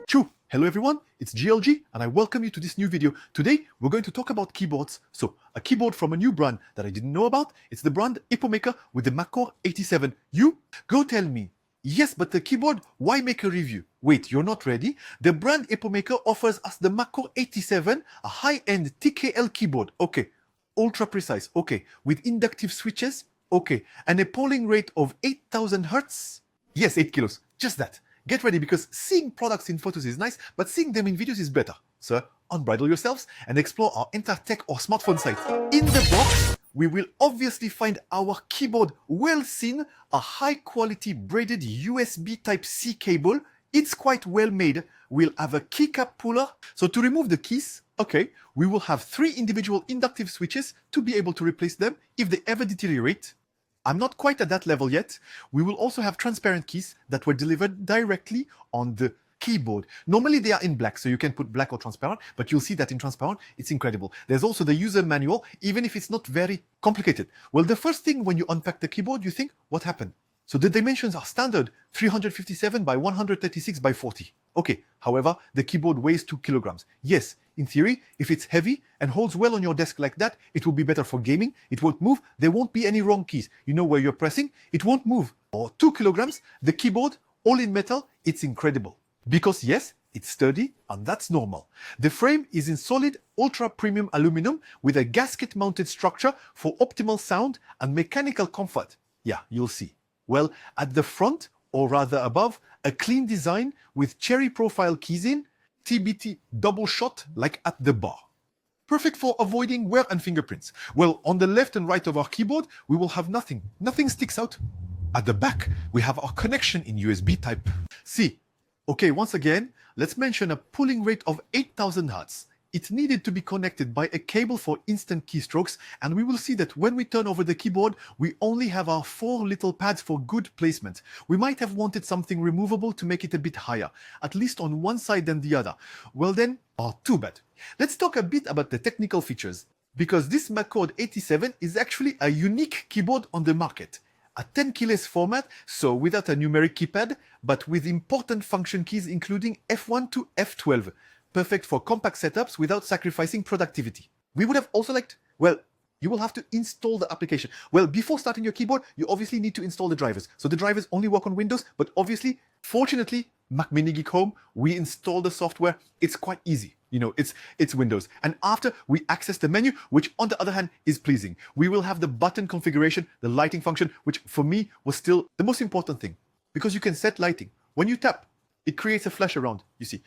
Choo! Hello everyone, it's GLG and I welcome you to this new video. Today we're going to talk about keyboards. So a keyboard from a new brand that I didn't know about. It's the brand Epomaker with the Magcore 87. You go tell me, yes, but the keyboard, why make a review? Wait, you're not ready? The brand Epomaker offers us the Magcore 87, a high-end TKL keyboard. Okay, ultra precise. Okay, with inductive switches. Okay, an appalling rate of 8,000 Hertz. Yes, 8 kilos, just that. Get ready because seeing products in photos is nice, but seeing them in videos is better. So unbridle yourselves and explore our entire tech or smartphone site. In the box, we will obviously find our keyboard well seen, a high quality braided USB Type-C cable. It's quite well made. We'll have a keycap puller. So to remove the keys, okay, we will have 3 individual inductive switches to be able to replace them if they ever deteriorate. I'm not quite at that level yet. We will also have transparent keys that were delivered directly on the keyboard. Normally they are in black, so you can put black or transparent, but you'll see that in transparent, it's incredible. There's also the user manual, even if it's not very complicated. Well, the first thing when you unpack the keyboard, you think, what happened? So the dimensions are standard, 357 by 136 by 40. Okay, however, the keyboard weighs 2 kilograms. Yes, in theory, if it's heavy and holds well on your desk like that, it will be better for gaming. It won't move. There won't be any wrong keys. You know where you're pressing. It won't move. Or 2 kilograms, the keyboard, all in metal, it's incredible. Because yes, it's sturdy and that's normal. The frame is in solid ultra premium aluminum with a gasket mounted structure for optimal sound and mechanical comfort. Yeah, you'll see. Well, at the front, or rather above, a clean design with cherry profile keys in, TBT double shot like at the bar. Perfect for avoiding wear and fingerprints. Well, on the left and right of our keyboard, we will have nothing. Nothing sticks out. At the back, we have our connection in USB Type-C. Okay, once again, let's mention a pulling rate of 8,000 Hertz. It needed to be connected by a cable for instant keystrokes, and we will see that when we turn over the keyboard, we only have our 4 little pads for good placement. We might have wanted something removable to make it a bit higher, at least on one side than the other. Well then, too bad. Let's talk a bit about the technical features, because this Magcore 87 is actually a unique keyboard on the market. A 10 keyless format, so without a numeric keypad, but with important function keys including F1 to F12. Perfect for compact setups without sacrificing productivity. We would have also liked, well, you will have to install the application. Well, before starting your keyboard, you obviously need to install the drivers. So the drivers only work on Windows, but obviously, fortunately, Mac Mini Geek Home, we install the software. It's quite easy. You know, it's Windows. And after we access the menu, which on the other hand is pleasing. We will have the button configuration, the lighting function, which for me was still the most important thing. Because you can set lighting. When you tap, it creates a flash around, you see.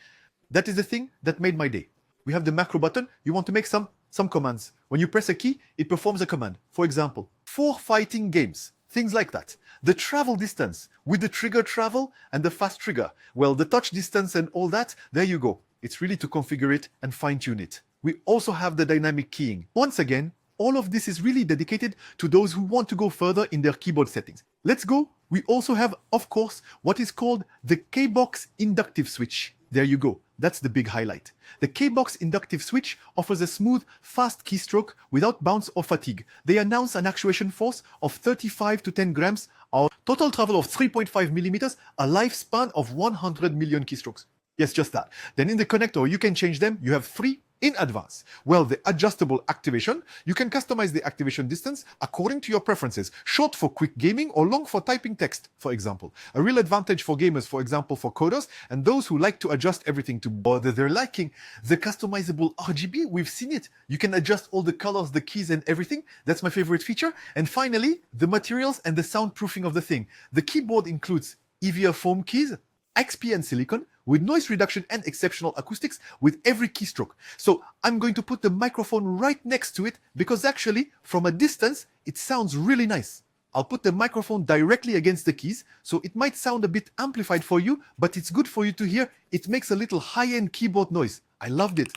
That is the thing that made my day. We have the macro button. You want to make some commands. When you press a key, it performs a command. For example, for fighting games, things like that. The travel distance with the trigger travel and the fast trigger. Well, the touch distance and all that, there you go. It's really to configure it and fine tune it. We also have the dynamic keying. Once again, all of this is really dedicated to those who want to go further in their keyboard settings. Let's go. We also have, of course, what is called the KBox inductive switch. There you go. That's the big highlight. The KBox inductive switch offers a smooth, fast keystroke without bounce or fatigue. They announce an actuation force of 35 to 10 grams, a total travel of 3.5 millimeters, a lifespan of 100 million keystrokes. Yes, just that. Then in the connector, you can change them. You have 3 in advance. Well, the adjustable activation, you can customize the activation distance according to your preferences. Short for quick gaming or long for typing text, for example. A real advantage for gamers, for example, for coders, and those who like to adjust everything to bother their liking. The customizable RGB, we've seen it. You can adjust all the colors, the keys and everything. That's my favorite feature. And finally, the materials and the soundproofing of the thing. The keyboard includes EVA foam keys, XP and silicone, with noise reduction and exceptional acoustics with every keystroke. So I'm going to put the microphone right next to it because actually from a distance it sounds really nice. I'll put the microphone directly against the keys, so it might sound a bit amplified for you, but it's good for you to hear. It makes a little high-end keyboard noise. I loved it.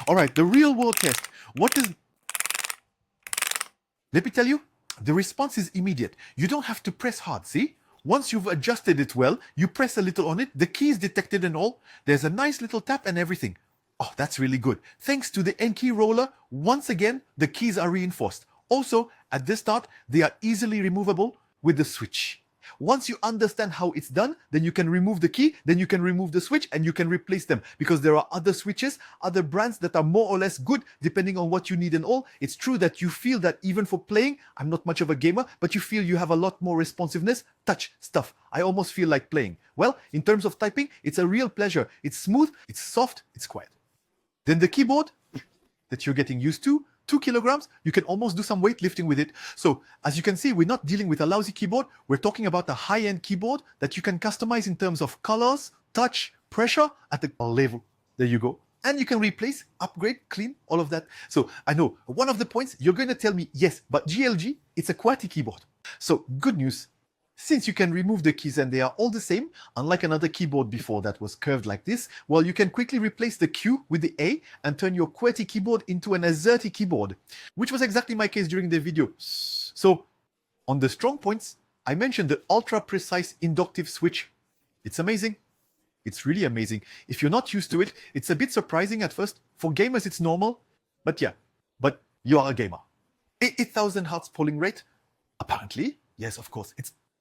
All right, the real world test. Let me tell you, the response is immediate. You don't have to press hard, see? Once you've adjusted it well, you press a little on it, the key is detected and all. There's a nice little tap and everything. Oh, that's really good. Thanks to the N-key roller, once again, the keys are reinforced. Also, at the start, they are easily removable with the switch. Once you understand how it's done, then you can remove the key, then you can remove the switch, and you can replace them, because there are other switches, other brands that are more or less good depending on what you need and all. It's true that you feel that even for playing, I'm not much of a gamer, but you feel you have a lot more responsiveness, touch stuff. I almost feel like playing. Well, in terms of typing, it's a real pleasure. It's smooth, it's soft, it's quiet. Then the keyboard that you're getting used to, 2 kilograms, you can almost do some weightlifting with it. So as you can see, we're not dealing with a lousy keyboard. We're talking about a high-end keyboard that you can customize in terms of colors, touch, pressure at the level. There you go. And you can replace, upgrade, clean, all of that. So I know one of the points you're going to tell me, yes, but GLG, it's a QWERTY keyboard. So good news. Since you can remove the keys and they are all the same, unlike another keyboard before that was curved like this, well, you can quickly replace the Q with the A and turn your QWERTY keyboard into an AZERTY keyboard, which was exactly my case during the video. So, on the strong points, I mentioned the ultra-precise inductive switch. It's amazing. It's really amazing. If you're not used to it, it's a bit surprising at first. For gamers, it's normal. But yeah, but you are a gamer. 8,000 Hz polling rate? Apparently. Yes, of course.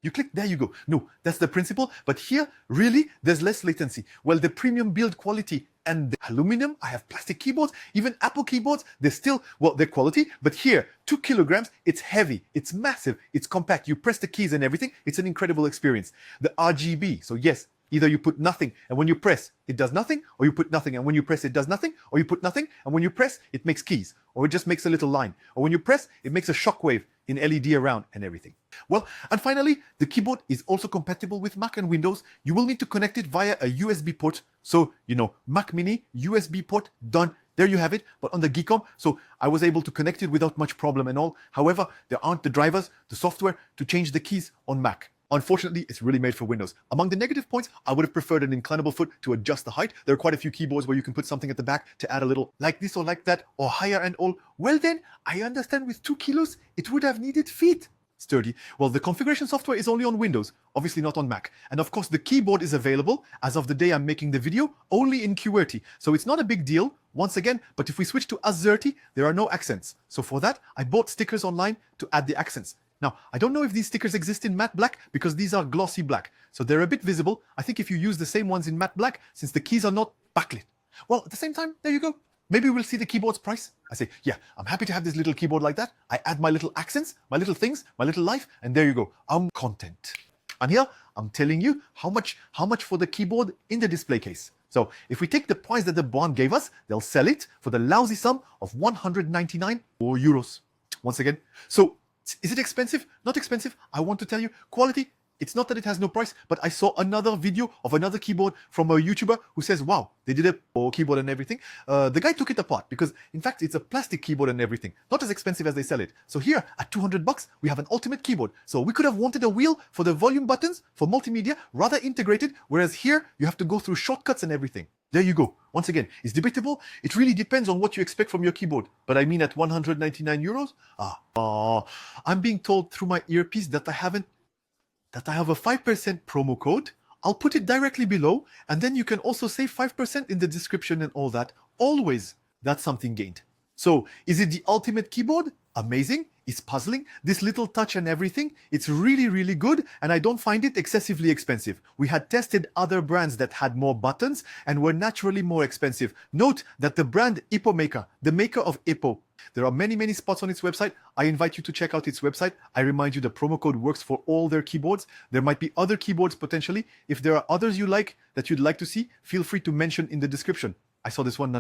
You click, there you go. No, that's the principle. But here, really, there's less latency. Well, the premium build quality and the aluminum, I have plastic keyboards, even Apple keyboards, they're still, well, they're quality. But here, 2 kilograms, it's heavy, it's massive, it's compact. You press the keys and everything. It's an incredible experience. The RGB, so yes, either you put nothing, and when you press, it does nothing, or you put nothing, and when you press, it does nothing, or you put nothing, and when you press, it makes keys, or it just makes a little line, or when you press, it makes a shockwave in LED around and everything. Well, and finally, the keyboard is also compatible with Mac and Windows. You will need to connect it via a USB port. So, you know, Mac Mini, USB port, done. There you have it, but on the Geekom, so I was able to connect it without much problem and all. However, there aren't the drivers, the software to change the keys on Mac. Unfortunately, it's really made for Windows. Among the negative points, I would have preferred an inclinable foot to adjust the height. There are quite a few keyboards where you can put something at the back to add a little like this or like that, or higher and all. Well then, I understand with 2 kilos, it would have needed feet. Sturdy. Well, the configuration software is only on Windows, obviously not on Mac. And of course, the keyboard is available, as of the day I'm making the video, only in QWERTY. So it's not a big deal, once again, but if we switch to AZERTY, there are no accents. So for that, I bought stickers online to add the accents. Now, I don't know if these stickers exist in matte black because these are glossy black. So they're a bit visible. I think if you use the same ones in matte black, since the keys are not backlit. Well, at the same time, there you go. Maybe we'll see the keyboard's price. I say, yeah, I'm happy to have this little keyboard like that. I add my little accents, my little things, my little life, and there you go. I'm content. And here, I'm telling you how much for the keyboard in the display case. So if we take the price that the brand gave us, they'll sell it for the lousy sum of 199 euros. Once again. So is it expensive? Not expensive. I want to tell you, quality. It's not that it has no price, but I saw another video of another keyboard from a YouTuber who says, wow, they did a keyboard and everything. The guy took it apart because, in fact, it's a plastic keyboard and everything. Not as expensive as they sell it. So here, at 200 bucks, we have an ultimate keyboard. So we could have wanted a wheel for the volume buttons, for multimedia, rather integrated, whereas here, you have to go through shortcuts and everything. There you go. Once again, it's debatable. It really depends on what you expect from your keyboard. But I mean at 199 euros? I'm being told through my earpiece that I have a 5% promo code. I'll put it directly below, and then you can also save 5% in the description and all that. Always, that's something gained. So, is it the ultimate keyboard? Amazing. It's puzzling. This little touch and everything, it's really, really good, and I don't find it excessively expensive. We had tested other brands that had more buttons and were naturally more expensive. Note that the brand Epomaker, the maker of Epo, there are many, many spots on its website. I invite you to check out its website. I remind you the promo code works for all their keyboards. There might be other keyboards potentially. If there are others you like that you'd like to see, feel free to mention in the description. I saw this one,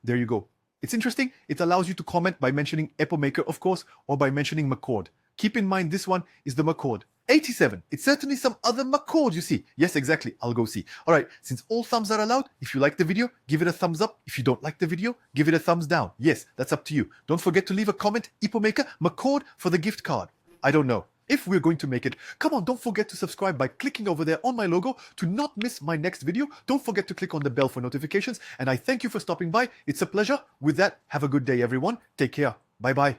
there you go. It's interesting. It allows you to comment by mentioning Epomaker, of course, or by mentioning Magcore. Keep in mind this one is the Magcore. 87. It's certainly some other Magcore, you see. Yes, exactly. I'll go see. All right. Since all thumbs are allowed, if you like the video, give it a thumbs up. If you don't like the video, give it a thumbs down. Yes, that's up to you. Don't forget to leave a comment, Epomaker, Magcore for the gift card. I don't know. If we're going to make it, come on, don't forget to subscribe by clicking over there on my logo to not miss my next video. Don't forget to click on the bell for notifications. And I thank you for stopping by. It's a pleasure. With that, have a good day, everyone. Take care. Bye-bye.